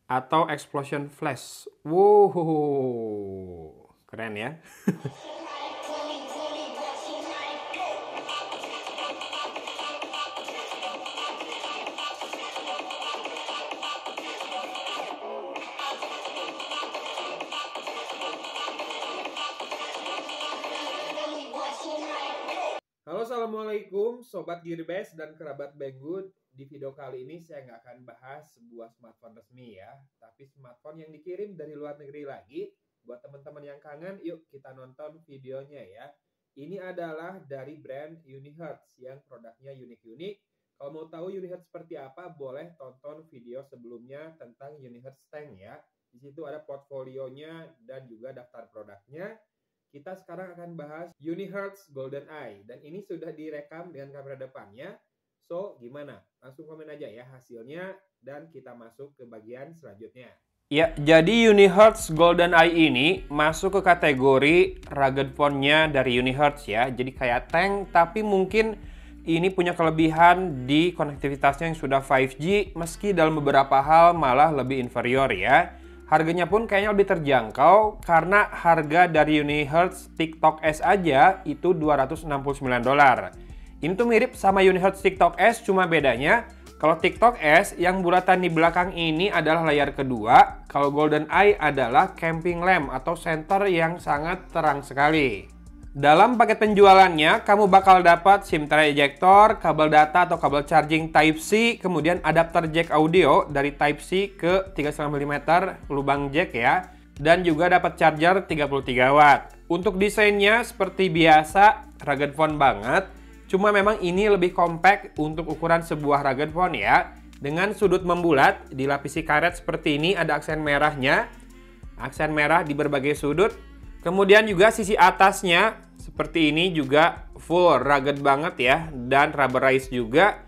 atau explosion flash. Wow, keren ya. Halo, assalamualaikum sobat Gearbest dan kerabat Banggood. Di video kali ini saya nggak akan bahas sebuah smartphone resmi ya, tapi smartphone yang dikirim dari luar negeri lagi. Buat teman-teman yang kangen, yuk kita nonton videonya ya. Ini adalah dari brand Unihertz yang produknya unik-unik. Kalau mau tahu Unihertz seperti apa, boleh tonton video sebelumnya tentang Unihertz Tank ya. Di situ ada portfolionya dan juga daftar produknya. Kita sekarang akan bahas Unihertz Golden Eye, dan ini sudah direkam dengan kamera depannya. So, gimana? Langsung komen aja ya hasilnya, dan kita masuk ke bagian selanjutnya. Ya, jadi Unihertz Golden Eye ini masuk ke kategori rugged phone-nya dari Unihertz ya. Jadi kayak tank, tapi mungkin ini punya kelebihan di konektivitasnya yang sudah 5G, meski dalam beberapa hal malah lebih inferior ya. Harganya pun kayaknya lebih terjangkau karena harga dari Unihertz TikTok S aja itu $269. Ini tuh mirip sama Unihertz TikTok S, cuma bedanya kalau TikTok S yang bulatan di belakang ini adalah layar kedua, kalau Golden Eye adalah camping lamp atau senter yang sangat terang sekali. Dalam paket penjualannya, kamu bakal dapat SIM tray ejector, kabel data atau kabel charging Type-C, kemudian adapter jack audio dari Type-C ke 3,5 mm lubang jack ya, dan juga dapat charger 33 watt. Untuk desainnya seperti biasa, rugged phone banget, cuma memang ini lebih compact untuk ukuran sebuah rugged phone ya. Dengan sudut membulat, dilapisi karet seperti ini, ada aksen merahnya, aksen merah di berbagai sudut. Kemudian juga sisi atasnya seperti ini juga full rugged banget ya, dan rubberized juga.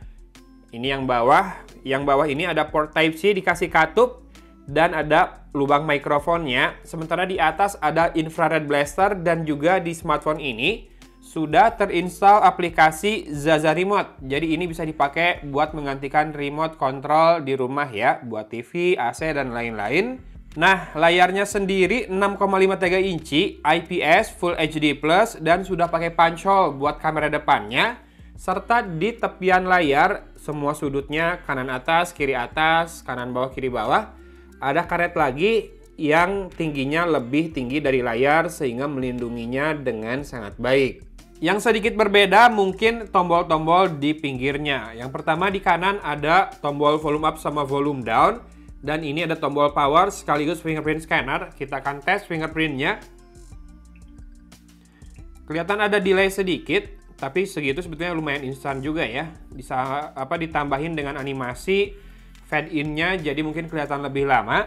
Ini yang bawah ini ada port Type-C dikasih katup dan ada lubang mikrofonnya. Sementara di atas ada infrared blaster, dan juga di smartphone ini sudah terinstall aplikasi Zaza Remote. Jadi ini bisa dipakai buat menggantikan remote control di rumah ya, buat TV, AC dan lain-lain. Nah, layarnya sendiri 6,53 inci, IPS Full HD+, dan sudah pakai punch hole buat kamera depannya, serta di tepian layar, semua sudutnya kanan atas, kanan bawah, kiri bawah, ada karet lagi yang tingginya lebih tinggi dari layar sehingga melindunginya dengan sangat baik. Yang sedikit berbeda mungkin tombol-tombol di pinggirnya. Yang pertama di kanan ada tombol volume up sama volume down. Dan ini ada tombol power sekaligus fingerprint scanner. Kita akan tes fingerprintnya. Kelihatan ada delay sedikit, tapi segitu sebetulnya lumayan instan juga ya. Bisa ditambahin dengan animasi fade in-nya, jadi mungkin kelihatan lebih lama.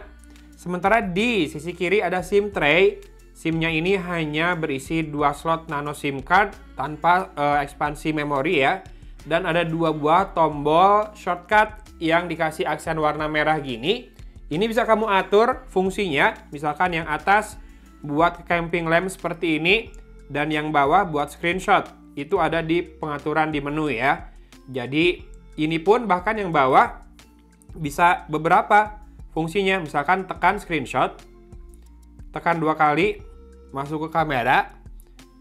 Sementara di sisi kiri ada SIM tray. SIM-nya ini hanya berisi 2 slot nano SIM card tanpa ekspansi memori ya. Dan ada 2 buah tombol shortcut yang dikasih aksen warna merah gini. Ini bisa kamu atur fungsinya, misalkan yang atas buat camping lamp seperti ini, dan yang bawah buat screenshot. Itu ada di pengaturan di menu ya. Jadi ini pun bahkan yang bawah bisa beberapa fungsinya, misalkan tekan screenshot, tekan 2 kali masuk ke kamera,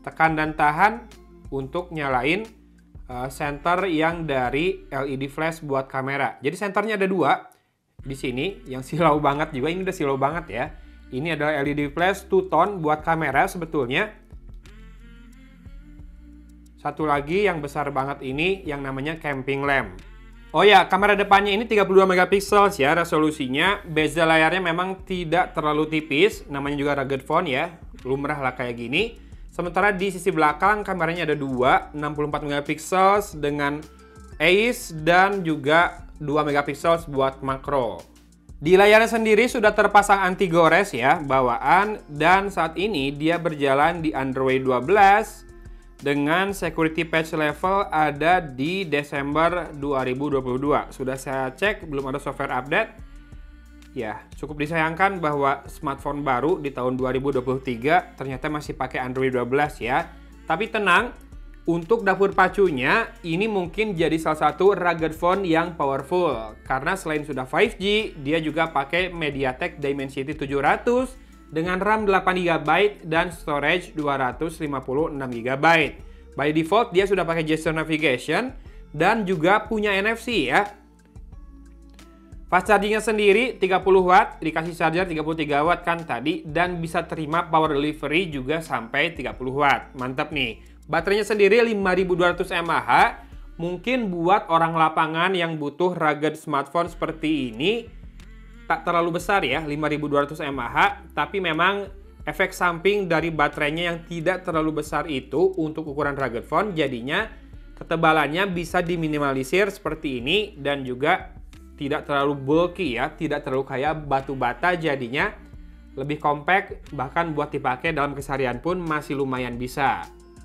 tekan dan tahan untuk nyalain senter yang dari LED flash buat kamera. Jadi senternya ada 2 di sini, yang silau banget juga. Ini udah silau banget ya. Ini adalah LED flash 2 tone buat kamera sebetulnya. Satu lagi yang besar banget ini yang namanya camping lamp. Oh ya, kamera depannya ini 32 megapiksel ya resolusinya. Bezel layarnya memang tidak terlalu tipis, namanya juga rugged phone ya. Lumrah lah kayak gini. Sementara di sisi belakang kameranya ada 2, 64 megapiksel dengan AIS dan juga 2 megapiksel buat makro. Di layarnya sendiri sudah terpasang anti gores ya, bawaan, dan saat ini dia berjalan di Android 12 dengan security patch level ada di Desember 2022. Sudah saya cek, belum ada software update. Ya, cukup disayangkan bahwa smartphone baru di tahun 2023 ternyata masih pakai Android 12 ya. Tapi tenang, Untuk dapur pacunya, ini mungkin jadi salah satu rugged phone yang powerful. Karena selain sudah 5G, dia juga pakai MediaTek Dimensity 700 dengan RAM 8GB dan storage 256GB. By default, dia sudah pakai gesture navigation dan juga punya NFC ya. Fast chargingnya sendiri 30 watt, dikasih charger 33 watt kan tadi, dan bisa terima power delivery juga sampai 30 watt. Mantap nih. Baterainya sendiri 5200 mAh, mungkin buat orang lapangan yang butuh rugged smartphone seperti ini, tak terlalu besar ya, 5200 mAh, tapi memang efek samping dari baterainya yang tidak terlalu besar itu untuk ukuran rugged phone, jadinya ketebalannya bisa diminimalisir seperti ini, dan juga tidak terlalu bulky ya, tidak terlalu kayak batu bata, jadinya lebih compact, bahkan buat dipakai dalam keseharian pun masih lumayan bisa.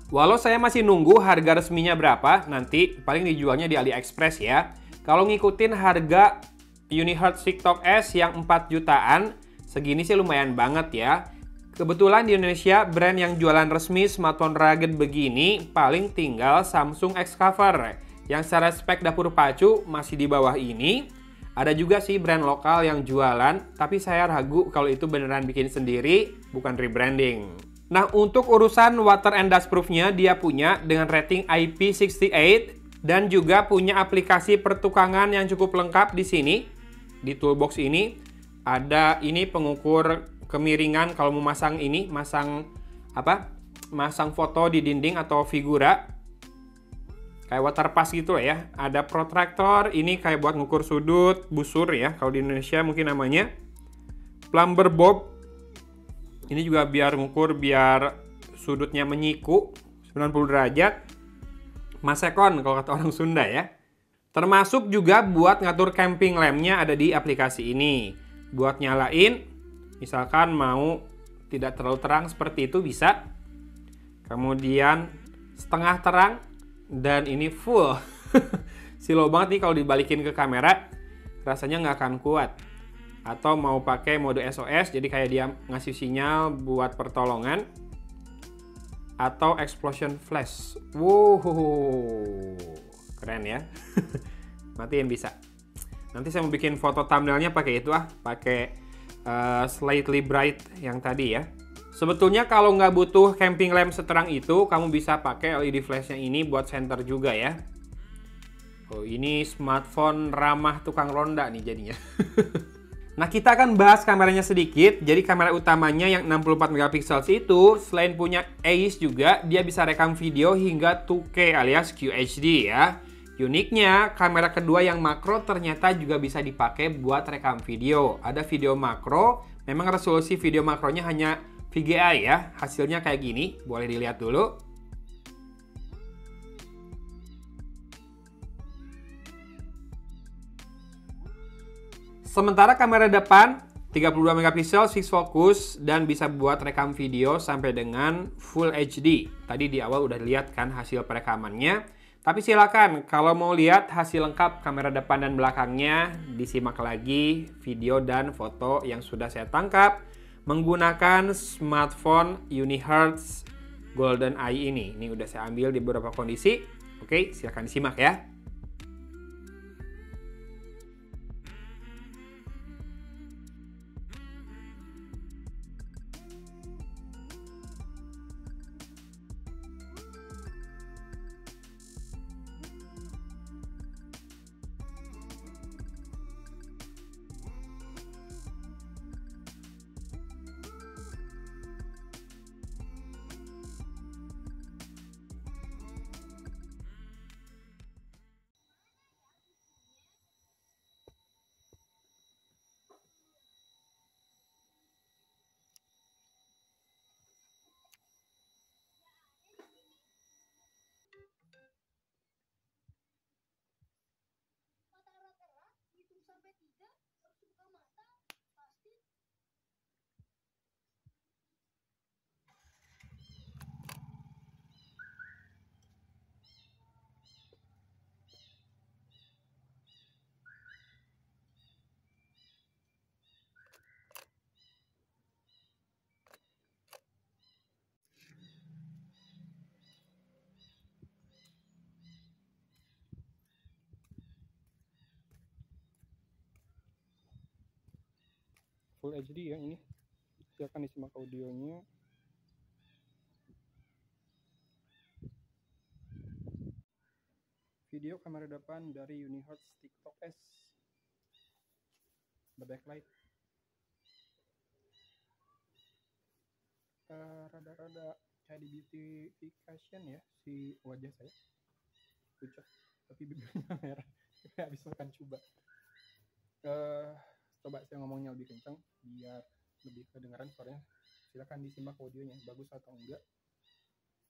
Walau saya masih nunggu harga resminya berapa, nanti paling dijualnya di AliExpress ya. Kalau ngikutin harga UniHeart TikTok S yang 4 jutaan, segini sih lumayan banget ya. Kebetulan di Indonesia, brand yang jualan resmi smartphone rugged begini paling tinggal Samsung Xcover, yang secara spek dapur pacu masih di bawah ini. Ada juga sih brand lokal yang jualan, tapi saya ragu kalau itu beneran bikin sendiri, bukan rebranding. Nah, untuk urusan water and dust proof-nya, dia punya dengan rating IP68 dan juga punya aplikasi pertukangan yang cukup lengkap di sini. Di toolbox ini ada ini pengukur kemiringan kalau mau masang ini, masang foto di dinding atau figura. Kayak water pass gitu lah ya. Ada protractor, ini kayak buat ngukur sudut, busur ya, kalau di Indonesia mungkin namanya. Plumber bob, ini juga biar ngukur, biar sudutnya menyiku 90 derajat. Masekon kalau kata orang Sunda ya. Termasuk juga buat ngatur camping lamp-nya ada di aplikasi ini. Buat nyalain, misalkan mau tidak terlalu terang seperti itu bisa. Kemudian setengah terang, dan ini full. Silo banget nih kalau dibalikin ke kamera, rasanya nggak akan kuat. Atau mau pakai mode SOS, jadi kayak dia ngasih sinyal buat pertolongan. Atau explosion flash. Wow, keren ya. Matiin bisa. Nanti saya mau bikin foto thumbnailnya pakai itu pakai slightly bright yang tadi ya. Sebetulnya kalau nggak butuh camping lamp seterang itu, kamu bisa pakai LED flashnya ini buat center juga ya. Oh, ini smartphone ramah tukang ronda nih jadinya. Nah, kita akan bahas kameranya sedikit. Jadi kamera utamanya yang 64 megapiksel itu, selain punya AIS juga, dia bisa rekam video hingga 2K alias QHD ya. Uniknya, kamera kedua yang makro ternyata juga bisa dipakai buat rekam video. Ada video makro, memang resolusi video makronya hanya VGA ya. Hasilnya kayak gini, boleh dilihat dulu. Sementara kamera depan 32 megapiksel fixed focus dan bisa buat rekam video sampai dengan Full HD. Tadi di awal udah lihat kan hasil perekamannya. Tapi silakan kalau mau lihat hasil lengkap kamera depan dan belakangnya, disimak lagi video dan foto yang sudah saya tangkap menggunakan smartphone UniHeart Golden Eye ini. Ini udah saya ambil di beberapa kondisi. Oke, silakan disimak ya. Full HD ya ini. Silakan disimak audionya. Video kamera depan dari Unihertz TikTok S. The backlight. Rada-rada kayak di beautification ya si wajah saya. Pucat, tapi bibirnya merah. Kayak habis makan coba. Coba saya ngomongnya lebih kencang biar lebih kedengaran suaranya. Silakan disimak audionya, bagus atau enggak.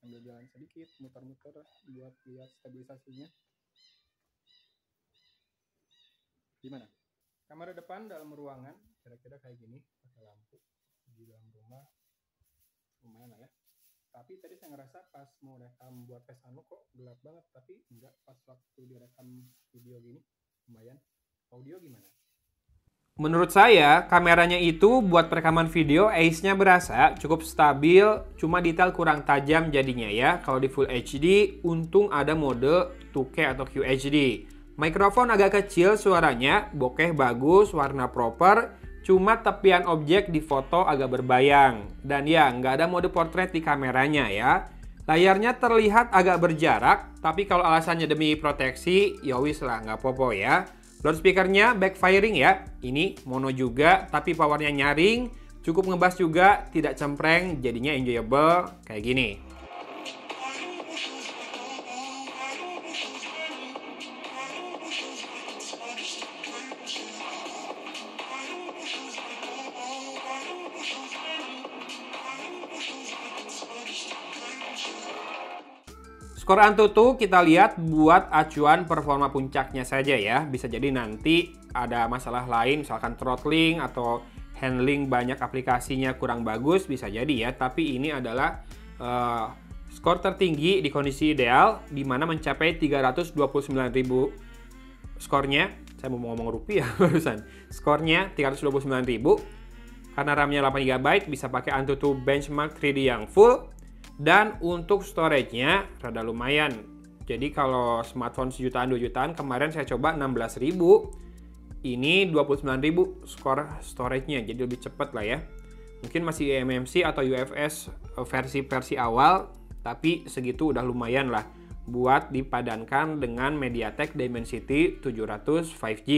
Ambil jalan sedikit, muter-muter buat lihat stabilisasinya. Gimana? Kamera depan dalam ruangan kira-kira kayak gini, pakai lampu di dalam rumah lumayan lah ya. Tapi tadi saya ngerasa pas mau rekam buat tes anu kok gelap banget, tapi enggak, pas waktu direkam video gini lumayan. Audio gimana? Menurut saya, kameranya itu buat perekaman video ace-nya berasa cukup stabil, cuma detail kurang tajam jadinya ya. Kalau di Full HD, untung ada mode 2K atau QHD. Mikrofon agak kecil suaranya, bokeh bagus, warna proper, cuma tepian objek di foto agak berbayang. Dan ya, nggak ada mode portrait di kameranya ya. Layarnya terlihat agak berjarak, tapi kalau alasannya demi proteksi, ya wis lah, nggak apa-apa ya. Loudspeakernya backfiring ya, ini mono juga, tapi powernya nyaring, cukup ngebass juga, tidak cempreng, jadinya enjoyable kayak gini. Skor Antutu kita lihat buat acuan performa puncaknya saja ya. Bisa jadi nanti ada masalah lain, misalkan throttling atau handling banyak aplikasinya kurang bagus, bisa jadi ya. Tapi ini adalah skor tertinggi di kondisi ideal, di mana mencapai 329.000 skornya. Saya mau ngomong rupiah barusan. Skornya 329.000. Karena RAM-nya 8 GB, bisa pakai Antutu Benchmark 3D yang full. Dan untuk storage-nya rada lumayan. Jadi kalau smartphone sejutaan 2 jutaan kemarin saya coba 16.000. Ini 29.000 skor storage-nya. Jadi lebih cepat lah ya. Mungkin masih eMMC atau UFS versi awal, tapi segitu udah lumayan lah buat dipadankan dengan MediaTek Dimensity 700 5G.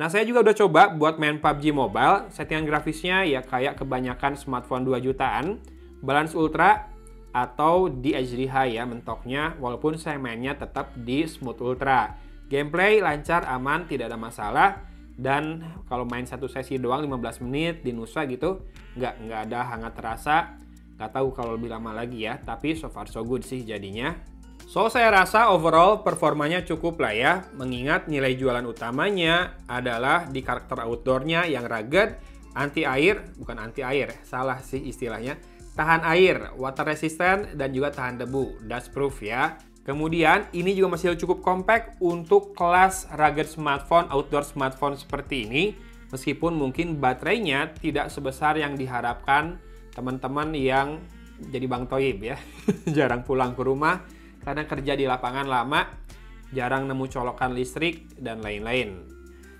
Nah, saya juga udah coba buat main PUBG Mobile. Settingan grafisnya ya kayak kebanyakan smartphone 2 jutaan. Balance Ultra atau di HD High ya mentoknya, walaupun saya mainnya tetap di Smooth Ultra. Gameplay lancar, aman, tidak ada masalah. Dan kalau main satu sesi doang 15 menit di Nusa gitu, nggak ada hangat terasa. Nggak tahu kalau lebih lama lagi ya, tapi so far so good sih jadinya. So saya rasa overall performanya cukup lah ya, mengingat nilai jualan utamanya adalah di karakter outdoornya yang rugged, anti air, bukan anti air, salah sih istilahnya. Tahan air, water resistant, dan juga tahan debu, dust proof ya. Kemudian ini juga masih cukup compact untuk kelas rugged smartphone, outdoor smartphone seperti ini. Meskipun mungkin baterainya tidak sebesar yang diharapkan teman-teman yang jadi Bang Toib ya. Jarang pulang ke rumah, karena kerja di lapangan lama, jarang nemu colokan listrik, dan lain-lain.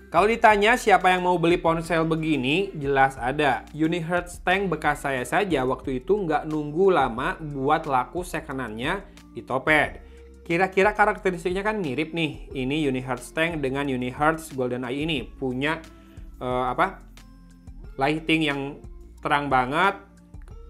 Kalau ditanya siapa yang mau beli ponsel begini, jelas ada. Unihertz Tank bekas saya saja waktu itu nggak nunggu lama buat laku second-nya di Toped. Kira-kira karakteristiknya kan mirip nih. Ini Unihertz Tank dengan Unihertz GoldenEye ini. Punya lighting yang terang banget.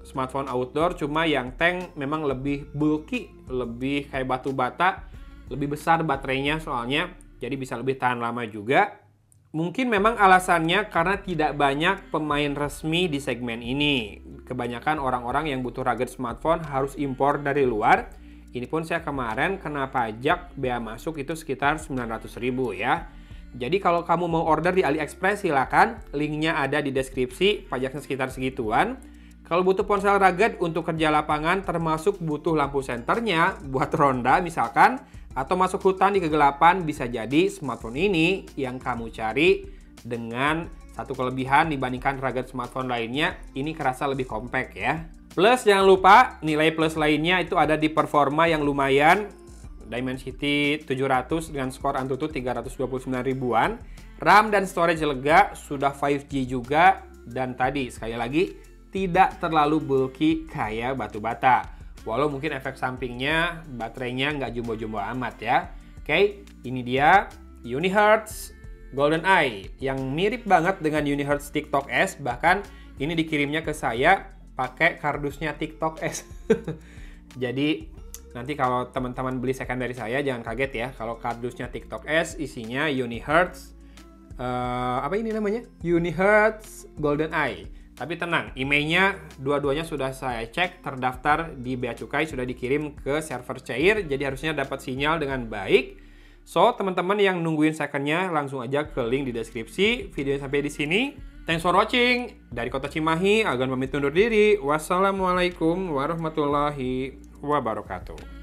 Smartphone outdoor, cuma yang Tank memang lebih bulky, lebih kayak batu bata. Lebih besar baterainya soalnya, jadi bisa lebih tahan lama juga. Mungkin memang alasannya karena tidak banyak pemain resmi di segmen ini. Kebanyakan orang-orang yang butuh rugged smartphone harus impor dari luar. Ini pun saya kemarin kena pajak bea masuk itu sekitar 900.000 ya. Jadi kalau kamu mau order di AliExpress silakan, linknya ada di deskripsi, pajaknya sekitar segituan. Kalau butuh ponsel rugged untuk kerja lapangan termasuk butuh lampu senternya buat ronda misalkan, atau masuk hutan di kegelapan, bisa jadi smartphone ini yang kamu cari. Dengan satu kelebihan dibandingkan rugged smartphone lainnya, ini kerasa lebih compact ya. Plus jangan lupa nilai plus lainnya itu ada di performa yang lumayan. Dimensity 700 dengan skor Antutu 329 ribuan. RAM dan storage lega, sudah 5G juga, Dan tadi sekali lagi tidak terlalu bulky kayak batu bata. Walau mungkin efek sampingnya baterainya nggak jumbo-jumbo amat ya. Oke, ini dia UniHertz Golden Eye yang mirip banget dengan UniHertz TikTok S. Bahkan ini dikirimnya ke saya pakai kardusnya TikTok S. Jadi nanti kalau teman-teman beli second dari saya jangan kaget ya. Kalau kardusnya TikTok S isinya UniHertz apa ini namanya? UniHertz Golden Eye. Tapi tenang, emailnya dua-duanya sudah saya cek, terdaftar di Bea Cukai, sudah dikirim ke server Cair, jadi harusnya dapat sinyal dengan baik. So, teman-teman yang nungguin secondnya langsung aja ke link di deskripsi. Videonya sampai di sini. Thanks for watching. Dari Kota Cimahi, Agan pamit undur diri. Wassalamualaikum warahmatullahi wabarakatuh.